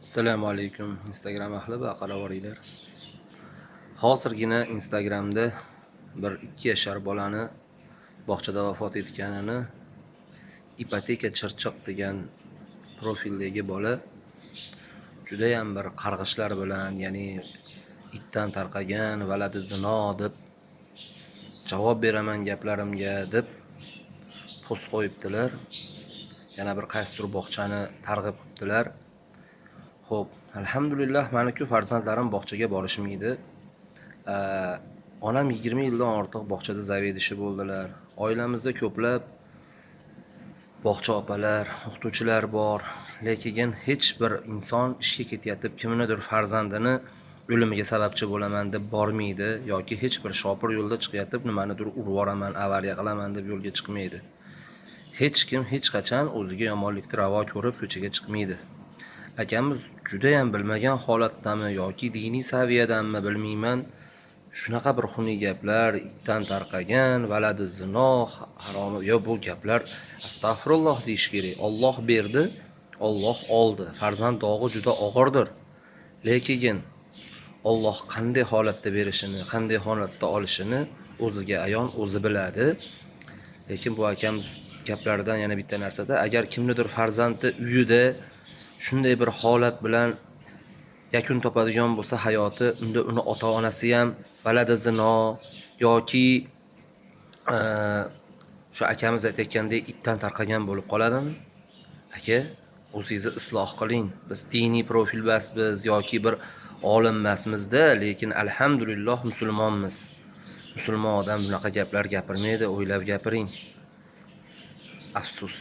Assalomu alaykum Instagram ahli va qaravoringlar. Hozirgina Instagramda bir 2 yashar bolani bog'chada vafot etganini ipoteka chirchiq degan profildagi bola juda ham bir qarg'ishlar bilan, ya'ni itdan tarqagan, valadi zino deb javob beraman gaplarimga deb post qo'yibdilar. Yana bir qaysidir bog'chani targ'ib qilibdilar. Xo'p, alhamdulillah meni-ku farzandlarim bog'chaga borishmaydi. Onam 20 yildan ortiq bog'chada zavedishi bo'ldilar. Oilamizda ko'plab bog'cha opalar, o'qituvchilar bor, lekin hech bir inson ishga ketayotib kimnidir farzandini o'limiga sababchi bo'laman deb bormaydi yoki hech bir shopir yo'lda chiqayotib nimanidir urib yuboraman, avariya qilaman deb yo'lga chiqmaydi. Hech kim hech qachon o'ziga yomonlikni ravo ko'rib ko'chaga chiqmaydi. Akamiz juda ham bilmagan holatdami yoki diniy saviyadanmi bilmayman, shunaqa bir xunuk gaplar, itdan tarqagan, valadi zino, harom, yo bu gaplar astag'firulloh deyish kerak. Alloh berdi, Alloh oldi. Farzand dog'i juda og'irdir. Lekin Alloh qanday holatda berishini, qanday holatda olishini o'ziga ayon, o'zi biladi. Lekin bu akamiz gaplaridan yana bitta narsada, agar kimnidir farzandi uyida shunday bir holat bilan yakun topadigan bo'lsa hayoti, unda uni ota-onasi ham valadi zino yoki shu akamiz aytayotgandek itdan tarqagan bo'lib qoladimi? Aka, o'zingizni isloh qiling. Biz diniy profil biz yoki bir olim emasmizda, lekin alhamdulillah musulmonmiz. Musulmon odam bunaqa gaplar gapirmaydi, o'ylab gapiring. Afsus.